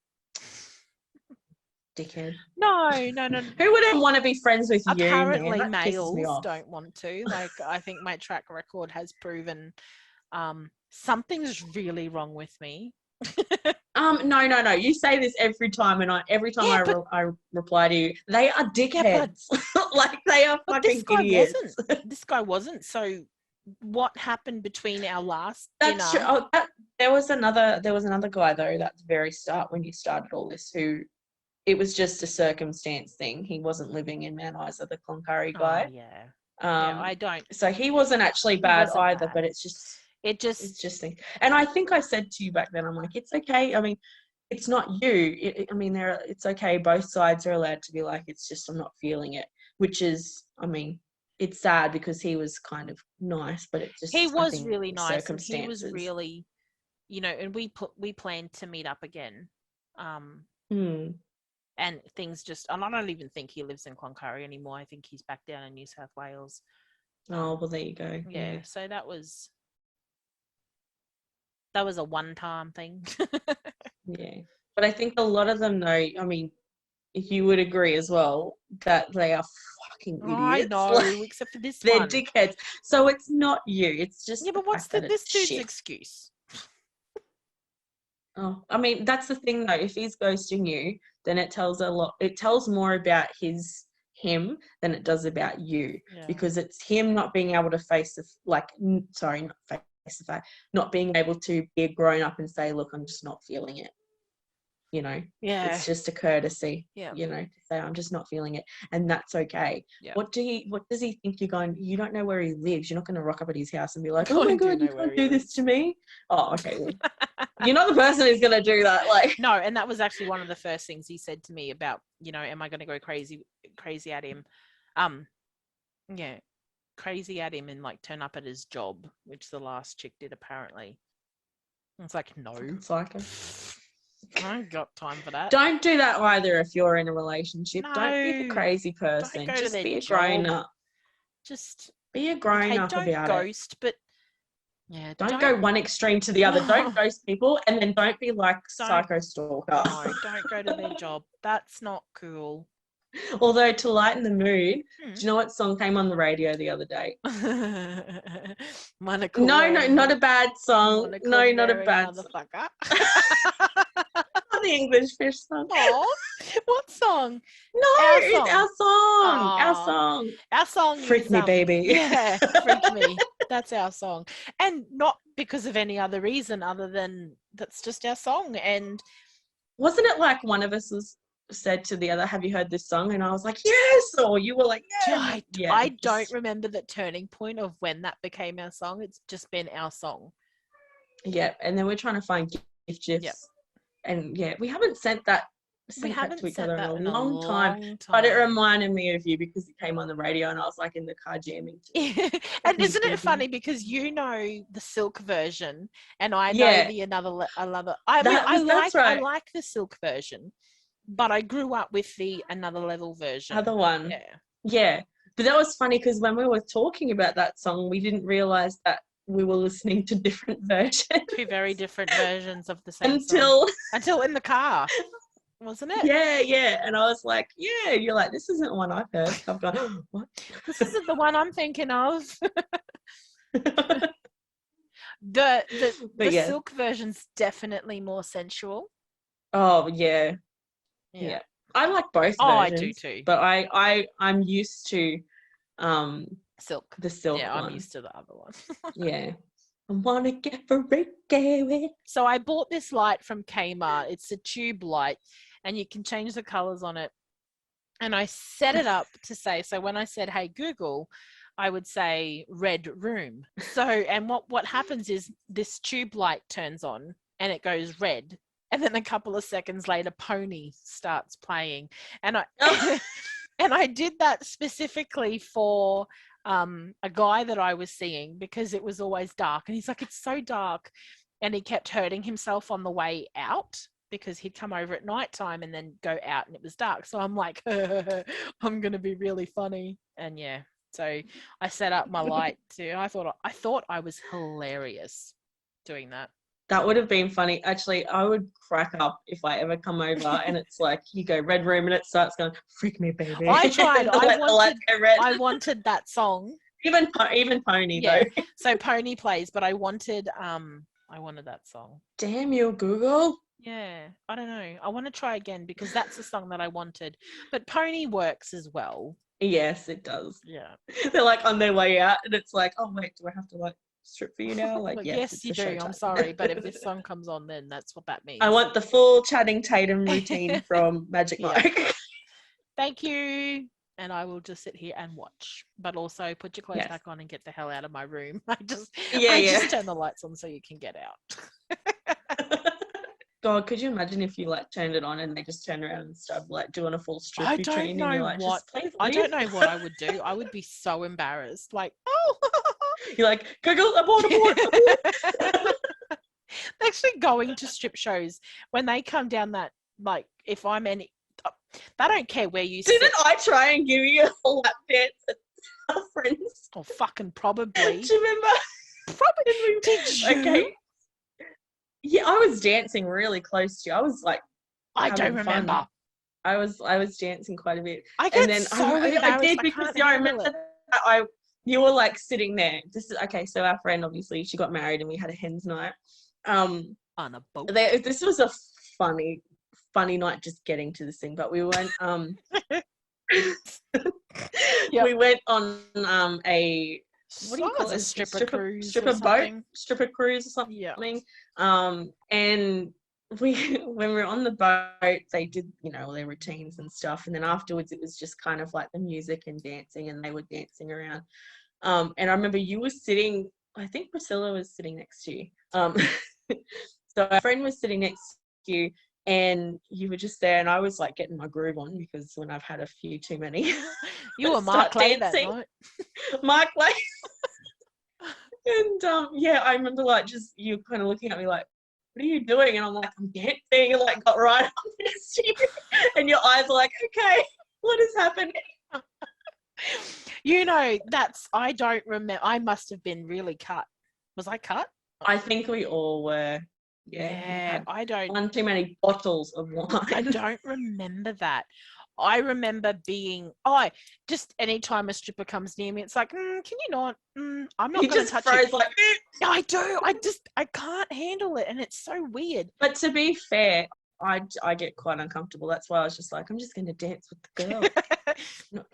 Speaker 2: Dickhead.
Speaker 1: No.
Speaker 2: Who wouldn't want to be friends with you?
Speaker 1: Apparently,
Speaker 2: man? That pisses me
Speaker 1: males
Speaker 2: off.
Speaker 1: don't want to. Like, I think my track record has proven something's really wrong with me.
Speaker 2: No. You say this every time, and I reply to you. They are dickheads. Like they are fucking idiots.
Speaker 1: This guy wasn't. So, what happened between our last
Speaker 2: That's
Speaker 1: dinner?
Speaker 2: true. Oh, there was another guy though. That's the very start when you started all this. Who it was just a circumstance thing. He wasn't living in Mount Isa, the Cloncurry guy.
Speaker 1: Oh, yeah. I don't.
Speaker 2: So he wasn't actually bad either, but it's just and I think I said to you back then, I'm like, it's okay. I mean, it's not you. It's okay. Both sides are allowed to be like, it's just I'm not feeling it. Which is, I mean, it's sad because he was kind of nice, but it just
Speaker 1: he was really nice. And he was really, and we planned to meet up again. And things just, and I don't even think he lives in Cloncurry anymore. I think he's back down in New South Wales.
Speaker 2: Well, there you go.
Speaker 1: Yeah. So that was a one-time thing.
Speaker 2: Yeah. But I think a lot of them, though, I mean, if you would agree as well, that they are fucking idiots.
Speaker 1: I know, except for this
Speaker 2: they're
Speaker 1: one.
Speaker 2: They're dickheads. So it's not you. It's just
Speaker 1: but what's this dude's excuse?
Speaker 2: Oh, I mean, that's the thing though. If he's ghosting you, then it tells a lot. It tells more about him than it does about you, because it's him not being able to not being able to be a grown up and say, look, I'm just not feeling it. It's just a courtesy, to say I'm just not feeling it, and that's okay. What does he think you're going? You don't know where he lives. You're not going to rock up at his house and be like, oh my god, you can't do this to me. Oh, okay. Well, you're not the person who's going to do that. Like,
Speaker 1: no, and that was actually one of the first things he said to me about, am I going to go crazy at him? Crazy at him and like turn up at his job, which the last chick did apparently. It's like, no.
Speaker 2: Psycho.
Speaker 1: I ain't got time for that.
Speaker 2: Don't do that either if you're in a relationship.
Speaker 1: No,
Speaker 2: don't be the crazy person. Just be a grown up.
Speaker 1: Just
Speaker 2: be a grown up about it.
Speaker 1: Don't ghost, but
Speaker 2: don't go one extreme to the other. Don't ghost people, and then don't be like psycho stalker.
Speaker 1: No, don't go to their job. That's not cool.
Speaker 2: Although, to lighten the mood, do you know what song came on the radio the other day? No, not a bad song. No, not a bad song. The English Fish song.
Speaker 1: Oh, what song?
Speaker 2: No, our song.
Speaker 1: Our song.
Speaker 2: Freak Me, baby.
Speaker 1: Yeah, Freak Me. That's our song, and not because of any other reason other than that's just our song. And
Speaker 2: wasn't it like one of us said to the other, have you heard this song? And I was like, yes. Or you were like, yeah.
Speaker 1: I don't remember the turning point of when that became our song. It's just been our song.
Speaker 2: Yeah. And then we're trying to find gift gifs. Yep. And we haven't sent that to each other in a long time. But it reminded me of you because it came on the radio and I was like in the car jamming.
Speaker 1: And isn't it funny because you know the Silk version and I know the another. I like the Silk version. But I grew up with the Another Level version.
Speaker 2: Other one. Yeah. But that was funny because when we were talking about that song, we didn't realise that we were listening to different versions. Two
Speaker 1: very different versions of the same song. Until in the car, wasn't it?
Speaker 2: Yeah. And I was like, yeah. You're like, this isn't one I've heard. I've gone, oh, what?
Speaker 1: This isn't the one I'm thinking of. The Silk version's definitely more sensual.
Speaker 2: Oh, yeah. Yeah. I like both versions.
Speaker 1: I do too.
Speaker 2: But I'm used to
Speaker 1: Silk.
Speaker 2: The Silk one.
Speaker 1: I'm used to the other one.
Speaker 2: Yeah. I wanna get freaky with.
Speaker 1: So I bought this light from Kmart. It's a tube light and you can change the colours on it. And I set it up to say, so when I said, hey Google, I would say red room. So and what happens is this tube light turns on and it goes red. And then a couple of seconds later, Pony starts playing. And I did that specifically for a guy that I was seeing because it was always dark. And he's like, it's so dark. And he kept hurting himself on the way out. because he'd come over at night time and then go out and it was dark. So I'm like, I'm going to be really funny. And yeah, so I set up my light too. I thought I was hilarious doing that.
Speaker 2: That would have been funny. Actually, I would crack up if I ever come over and it's like you go red room and it starts going, freak me, baby.
Speaker 1: I tried. I wanted that song.
Speaker 2: Even Pony,
Speaker 1: yeah.
Speaker 2: though.
Speaker 1: So Pony plays, but I wanted that song.
Speaker 2: Damn you, Google.
Speaker 1: Yeah, I don't know. I want to try again because that's the song that I wanted. But Pony works as well.
Speaker 2: Yes, it does.
Speaker 1: Yeah.
Speaker 2: They're like on their way out and it's like, oh wait, do I have to like strip for you now? Like,
Speaker 1: yes, you do. I'm sorry, but if this song comes on, then that's what that means.
Speaker 2: I want the full Channing Tatum routine from Magic Mike.
Speaker 1: Thank you. And I will just sit here and watch, but also put your clothes back on and get the hell out of my room. I just turn the lights on so you can get out.
Speaker 2: God, could you imagine if you like turned it on and they just turned around and started like doing a full strip routine? I
Speaker 1: don't know what I would do. I would be so embarrassed. Like, oh,
Speaker 2: you're like, Google, abort.
Speaker 1: Actually, going to strip shows when they come down that, like, if I'm any, they don't care where you sit.
Speaker 2: Didn't I try and give you a lap dance at our friends?
Speaker 1: Oh, fucking probably.
Speaker 2: Do you remember?
Speaker 1: Probably. Did you? Okay.
Speaker 2: Yeah, I was dancing really close to you. I was like,
Speaker 1: I don't remember.
Speaker 2: Fun. I was dancing quite a bit.
Speaker 1: I did
Speaker 2: because I remember that you were like sitting there. This is okay. So our friend, obviously, she got married and we had a hen's night.
Speaker 1: On a boat.
Speaker 2: This was a funny night just getting to this thing, but we went we went on a what do you call it?
Speaker 1: Stripper cruise,
Speaker 2: stripper cruise or something.
Speaker 1: Yeah.
Speaker 2: And when we were on the boat, they did, all their routines and stuff. And then afterwards, it was just kind of like the music and dancing, and they were dancing around. And I remember you were sitting. I think Priscilla was sitting next to you. So our friend was sitting next to you, and you were just there, and I was like getting my groove on because when I've had a few too many,
Speaker 1: you were Mark Clay that night.
Speaker 2: Mark Clay. And I remember like just you kind of looking at me like, what are you doing? And I'm like, I'm dancing, and like got right up next to you, and your eyes are like, okay, what is happening?
Speaker 1: I don't remember. I must have been really cut. Was I cut?
Speaker 2: I think we all were.
Speaker 1: Yeah, I don't.
Speaker 2: One too many bottles of wine.
Speaker 1: I don't remember that. I remember being, just anytime a stripper comes near me, it's like, can you not? I'm not going to touch it.
Speaker 2: Like,
Speaker 1: I do. I can't handle it, and it's so weird.
Speaker 2: But to be fair, I get quite uncomfortable. That's why I was just like, I'm just going to dance with the girl.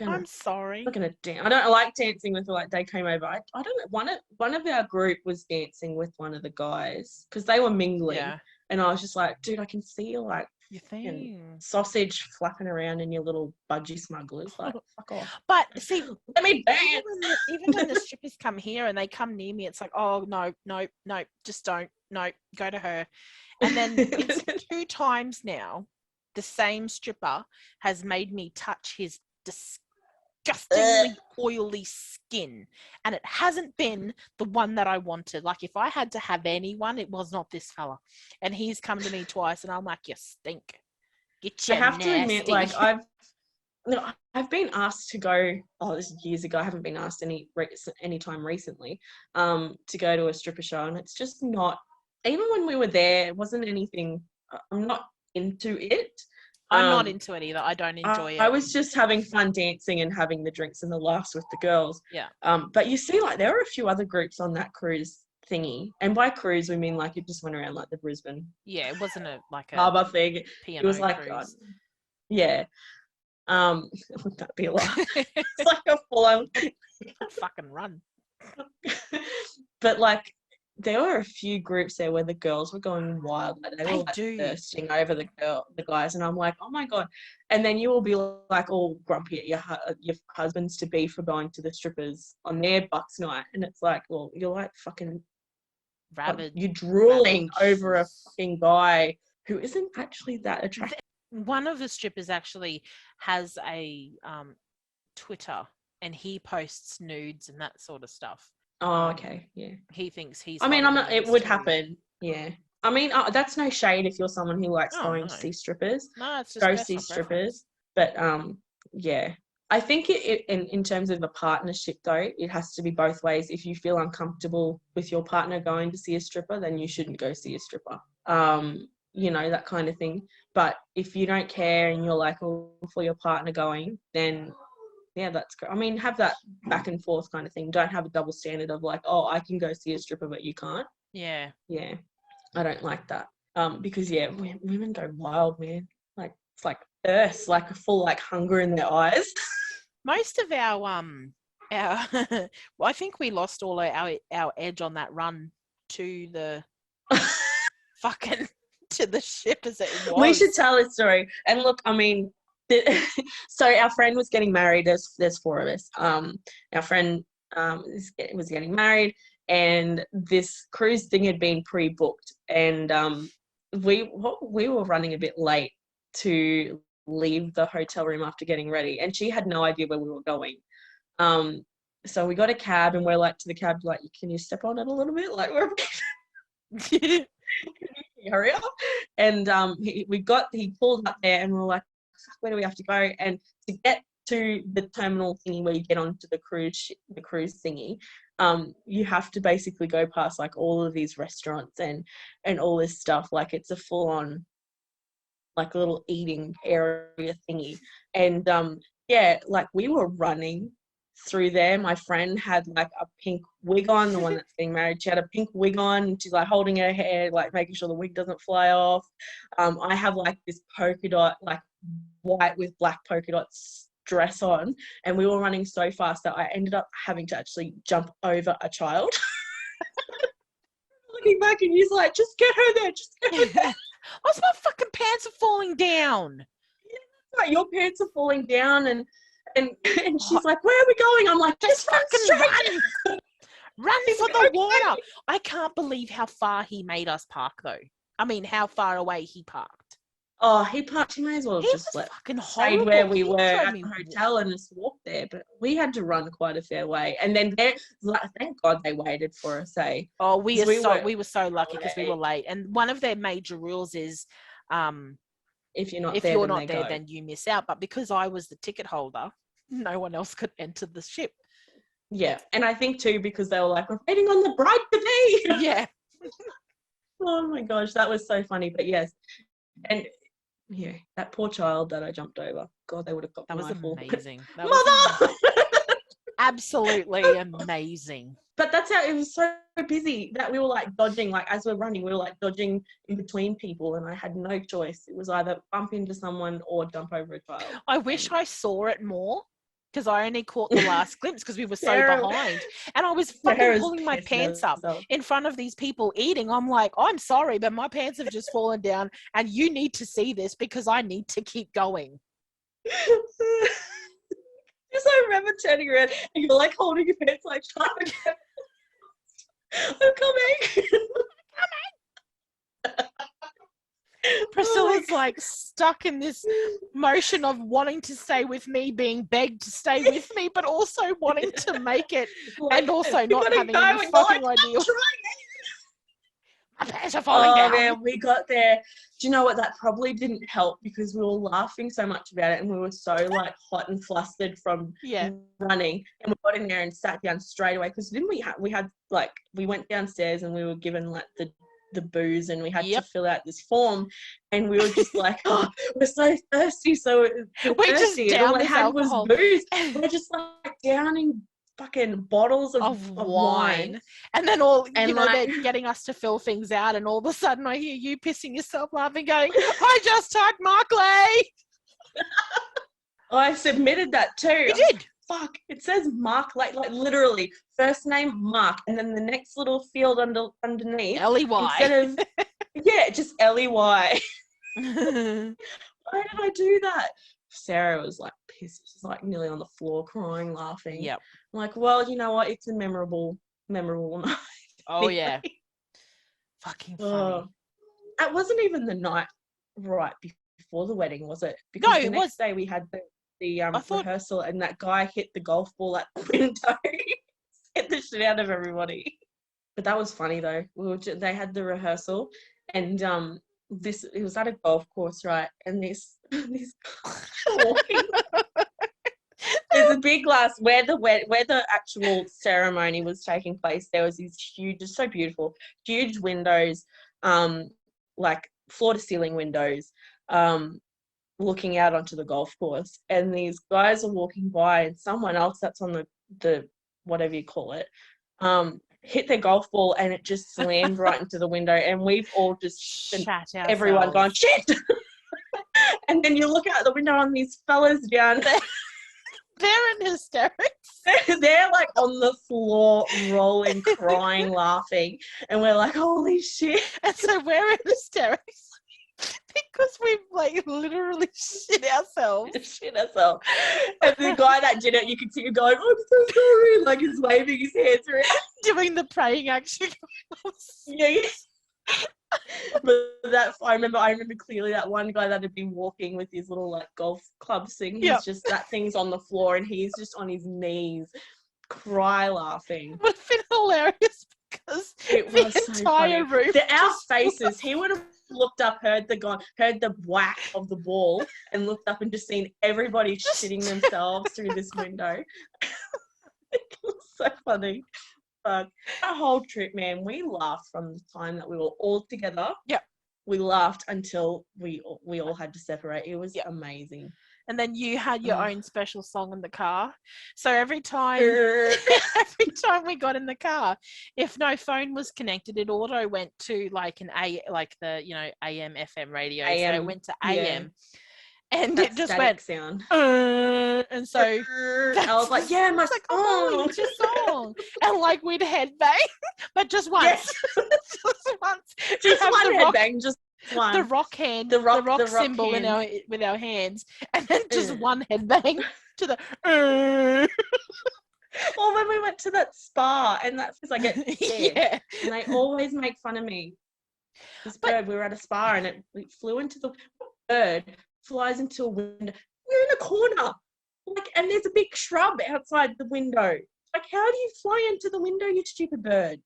Speaker 1: I'm sorry.
Speaker 2: I'm not going to dance. I don't like dancing with her. Like they came over. I don't know. One of our group was dancing with one of the guys because they were mingling. Yeah. And I was just like, dude, I can see you like sausage flapping around in your little budgie smugglers. Like, fuck off.
Speaker 1: But see,
Speaker 2: let me dance.
Speaker 1: Even when the strippers come here and they come near me, it's like, oh no, just don't. No, go to her. And then it's 2 times now, the same stripper has made me touch his disgustingly oily skin, and it hasn't been the one that I wanted. Like if I had to have anyone, it was not this fella, and he's come to me twice, and I'm like, you stink. Get you. I have to admit,
Speaker 2: like I've been asked to go. Oh, this is years ago. I haven't been asked any time recently to go to a stripper show, and it's just not. Even when we were there, it wasn't anything. I'm not into it.
Speaker 1: I'm not into it either. I don't enjoy it.
Speaker 2: I was just having fun dancing and having the drinks and the laughs with the girls.
Speaker 1: Yeah.
Speaker 2: But you see, like there were a few other groups on that cruise thingy, and by cruise we mean like it just went around like the Brisbane.
Speaker 1: Yeah, it wasn't a
Speaker 2: harbour thing.
Speaker 1: P&O
Speaker 2: it was like, yeah. Would that be a lot? It's like a full-on
Speaker 1: fucking run.
Speaker 2: But like. There were a few groups there where the girls were going wild. Like they were like thirsting over the guys, and I'm like, oh my god! And then you will be like all grumpy at your husbands to be for going to the strippers on their bucks night, and it's like, well, you're like fucking
Speaker 1: rabid.
Speaker 2: You're drooling over a fucking guy who isn't actually that attractive.
Speaker 1: One of the strippers actually has a Twitter, and he posts nudes and that sort of stuff.
Speaker 2: Oh, okay, yeah.
Speaker 1: He thinks he's.
Speaker 2: I mean, I'm not. It would happen, yeah. I mean, that's no shade if you're someone who likes going to see strippers.
Speaker 1: No, it's just
Speaker 2: go see strippers. But yeah, I think in terms of a partnership though, it has to be both ways. If you feel uncomfortable with your partner going to see a stripper, then you shouldn't go see a stripper. You know, that kind of thing. But if you don't care and you're like, oh, for your partner going, then yeah, that's great. I mean, have that back and forth kind of thing. Don't have a double standard of like, oh, I can go see a stripper, but you can't.
Speaker 1: Yeah.
Speaker 2: Yeah, I don't like that. Because yeah, women go wild, man. Like it's like thirst, like a full like hunger in their eyes.
Speaker 1: Most of our well, I think we lost all our edge on that run to the fucking to the ship as it was.
Speaker 2: We should tell this story. And look, I mean, so our friend was getting married. There's four of us. Our friend was getting married, and this cruise thing had been pre-booked, and we were running a bit late to leave the hotel room after getting ready, and she had no idea where we were going. So we got a cab, and we're like to the cab, like, can you step on it a little bit? Like, we're hurry up. And he pulled up there, and we were like, where do we have to go? And to get to the terminal thingy where you get onto the cruise thingy, you have to basically go past like all of these restaurants and all this stuff. Like it's a full on like a little eating area thingy. And yeah, like we were running through there. My friend had like a pink wig on, the one that's getting married. She had a pink wig on, and she's like holding her hair, like making sure the wig doesn't fly off. I have like this polka dot, like white with black polka dots dress on, and we were running so fast that I ended up having to actually jump over a child. Looking back, and he's like, just get her there, just get her there.
Speaker 1: Oh, my fucking pants are falling down.
Speaker 2: Yeah, that's right, your pants are falling down, and she's like, where are we going? I'm like, just fucking
Speaker 1: run. Run for the water. I can't believe how far he made us park though. I mean, how far away he parked.
Speaker 2: Oh, he parked. He may as well have just stayed where we were at the hotel and just walked there. But we had to run quite a fair way. And then thank God they waited for us. Eh?
Speaker 1: Oh, we were so lucky because we were late. And one of their major rules is,
Speaker 2: if you're not there,
Speaker 1: then you miss out. But because I was the ticket holder, no one else could enter the ship.
Speaker 2: Yeah, and I think too because they were like, we're waiting on the bride to be.
Speaker 1: Yeah.
Speaker 2: Oh my gosh, that was so funny. But yes, and yeah, that poor child that I jumped over. God, they would have got
Speaker 1: that was amazing. That
Speaker 2: Mother!
Speaker 1: Absolutely amazing.
Speaker 2: But that's how it was so busy that we were like dodging, like as we're running, we were like dodging in between people, and I had no choice. It was either bump into someone or jump over a child.
Speaker 1: I wish I saw it more because I only caught the last glimpse because we were so behind, and I was fucking pulling my pants up in front of these people eating. I'm like, I'm sorry, but my pants have just fallen down, and you need to see this because I need to keep going.
Speaker 2: Just I remember turning around and you're like holding your pants like, I'm coming.
Speaker 1: Priscilla's like stuck in this motion of wanting to stay with me, being begged to stay with me, but also wanting to make it and also not having any fucking idea. My pants are falling down.
Speaker 2: Man, we got there. Do you know what? That probably didn't help because we were laughing so much about it, and we were so like hot and flustered from running. And we got in there and sat down straight away because didn't we went downstairs and we were given like the booze, and we had to fill out this form, and we were just like, oh, we're so thirsty, so thirsty. And all they had was booze. We're just like downing fucking bottles of wine.
Speaker 1: And then they're getting us to fill things out, and all of a sudden I hear you pissing yourself laughing going, I just typed Markley.
Speaker 2: I submitted that too.
Speaker 1: You did?
Speaker 2: Fuck, it says Mark, like literally first name Mark, and then the next little field underneath
Speaker 1: L-E-Y.
Speaker 2: instead of just L-E-Y. Why did I do that? Sarah was like pissed. She's like nearly on the floor crying, laughing.
Speaker 1: Yep.
Speaker 2: I'm like, well, you know what? It's a memorable night.
Speaker 1: Oh yeah. Fucking funny.
Speaker 2: It wasn't even the night right before the wedding, was it? Because the next day we had the rehearsal, and that guy hit the golf ball at the window. Hit the shit out of everybody. But that was funny though. They had the rehearsal, and it was at a golf course, right? And this walking. There's a big glass where the actual ceremony was taking place. There was these huge, just so beautiful, huge windows, like floor to ceiling windows, looking out onto the golf course. And these guys are walking by, and someone else that's on the whatever you call it, hit their golf ball, and it just slammed right into the window. And we've all just everyone gone shit. And then you look out the window on these fellas down.
Speaker 1: They're in hysterics.
Speaker 2: They're like on the floor, rolling, crying, laughing, and we're like, "Holy shit!"
Speaker 1: And so we're in hysterics because we've like literally shit ourselves.
Speaker 2: And the guy that did it, you could see him going, "I'm so sorry," like he's waving his hands around,
Speaker 1: doing the praying action.
Speaker 2: Yeah. But I remember clearly that one guy that had been walking with his little like golf club thing. He's just, that thing's on the floor and he's just on his knees, laughing.
Speaker 1: It would have been hilarious because
Speaker 2: it was the entire
Speaker 1: room.
Speaker 2: Our faces. He would have looked up, heard the whack of the ball, and looked up and just seen everybody shitting themselves through this window. It was so funny. But that whole trip, man, we laughed from the time that we were all together.
Speaker 1: Yep.
Speaker 2: We laughed until we all had to separate. It was amazing.
Speaker 1: And then you had your own special song in the car. So every time we got in the car, if no phone was connected, it auto went to like the AM FM radio.
Speaker 2: AM,
Speaker 1: so it went to AM.
Speaker 2: Yeah.
Speaker 1: And
Speaker 2: that
Speaker 1: it just went
Speaker 2: sound.
Speaker 1: And so
Speaker 2: I was like, yeah, my
Speaker 1: like, oh, it's your song. And like we'd headbang, but just once.
Speaker 2: Yes.
Speaker 1: just once.
Speaker 2: Just one headbang, just one.
Speaker 1: The rock symbol
Speaker 2: hand.
Speaker 1: with our hands, and then just one headbang to the.
Speaker 2: Or when we went to that spa, and that's because I get scared.
Speaker 1: Yeah.
Speaker 2: And they always make fun of me. This bird, we were at a spa, and it flew into the bird. Flies into a window. We're in a corner, and there's a big shrub outside the window. Like, how do you fly into the window, you stupid bird?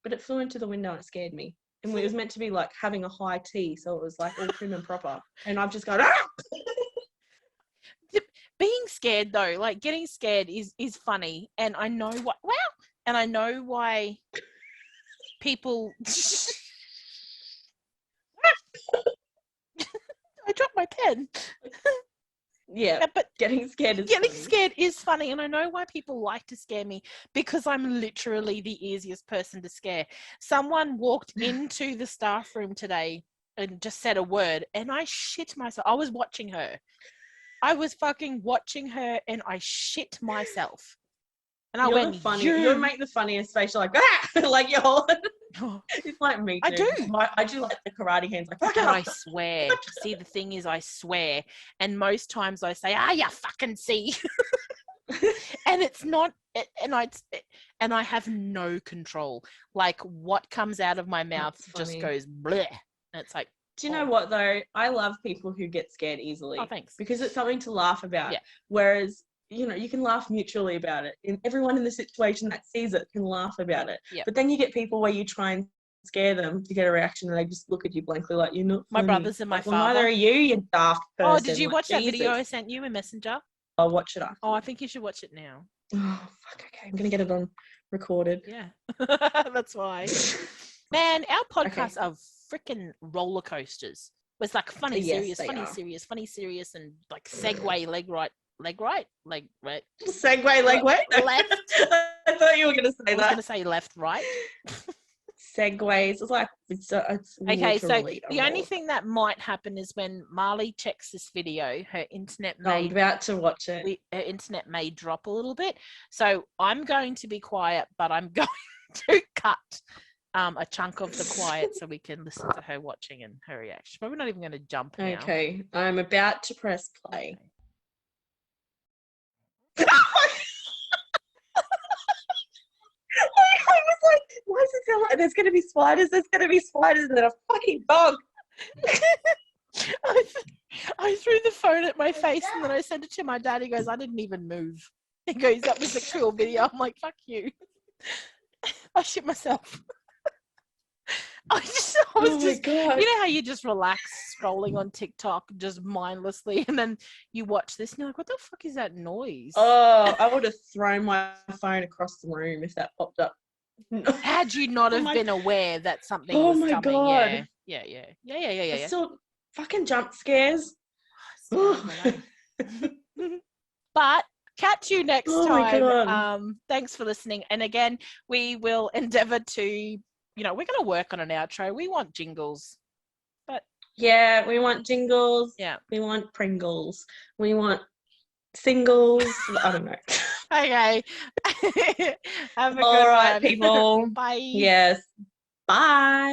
Speaker 2: But it flew into the window and it scared me. And it was meant to be like having a high tea, so it was like all prim and proper. And I've just gone, ah!
Speaker 1: Being scared though, like getting scared is funny, and I know and I know why people. I dropped my pen.
Speaker 2: Yeah, but getting scared
Speaker 1: is funny, and I know why people like to scare me, because I'm literally the easiest person to scare. Someone walked into the staff room today and just said a word, and I shit myself. I was watching her. I was fucking watching her, and I shit myself. And I went,
Speaker 2: you make the funniest face. You're like, ah! Like you're. It's like me too. I do like the karate hands. Like,
Speaker 1: and I swear. See, the thing is, I swear, and most times I say, you fucking see," and it's not, and I have no control. Like what comes out of my mouth just goes bleh, and it's like.
Speaker 2: Do you know what though? I love people who get scared easily.
Speaker 1: Oh, thanks.
Speaker 2: Because it's something to laugh about.
Speaker 1: Yeah.
Speaker 2: Whereas, you can laugh mutually about it. And everyone in the situation that sees it can laugh about it.
Speaker 1: Yep.
Speaker 2: But then you get people where you try and scare them to get a reaction, and they just look at you blankly like you're not funny.
Speaker 1: My brothers and my father.
Speaker 2: Well, neither are you daft person.
Speaker 1: Oh, did you watch that video I sent you in Messenger?
Speaker 2: I'll watch it after.
Speaker 1: Oh, I think you should watch it now.
Speaker 2: Oh, fuck, okay. I'm going to get it on recorded.
Speaker 1: Yeah. That's why. Man, our podcasts are freaking roller coasters. It's like funny, serious, and like segue, leg right.
Speaker 2: Segue, leg right?
Speaker 1: Left.
Speaker 2: I thought you were going to say that.
Speaker 1: I was going to say left, right.
Speaker 2: Segues. It's like, it's
Speaker 1: okay, so the only thing that might happen is when Marley checks this video, her internet
Speaker 2: I'm about to watch it.
Speaker 1: Her internet may drop a little bit. So I'm going to be quiet, but I'm going to cut a chunk of the quiet so we can listen to her watching and her reaction. But we're not even going to jump now.
Speaker 2: Okay, I'm about to press play. I was like, why does it feel like there's going to be spiders? There's going to be spiders, and then a fucking dog.
Speaker 1: I threw the phone at my face, and then I sent it to my dad. He goes, I didn't even move. He goes, that was a cool video. I'm like, fuck you. I shit myself. I was
Speaker 2: Oh my
Speaker 1: just,
Speaker 2: God.
Speaker 1: you know how you just relax scrolling on TikTok just mindlessly, and then you watch this and you're like, what the fuck is that noise?
Speaker 2: Oh, I would have thrown my phone across the room if that popped up.
Speaker 1: Had you not have been aware that something was
Speaker 2: my
Speaker 1: coming.
Speaker 2: God.
Speaker 1: Yeah.
Speaker 2: Still fucking jump scares.
Speaker 1: But catch you next
Speaker 2: Oh my
Speaker 1: time.
Speaker 2: God.
Speaker 1: Thanks for listening. And again, we will endeavor to, we're going to work on an outro. We want jingles. But
Speaker 2: yeah, we want jingles.
Speaker 1: Yeah.
Speaker 2: We want Pringles. We want singles. I don't know.
Speaker 1: Okay. Have a good
Speaker 2: All right,
Speaker 1: one.
Speaker 2: people.
Speaker 1: Bye.
Speaker 2: Yes. Bye.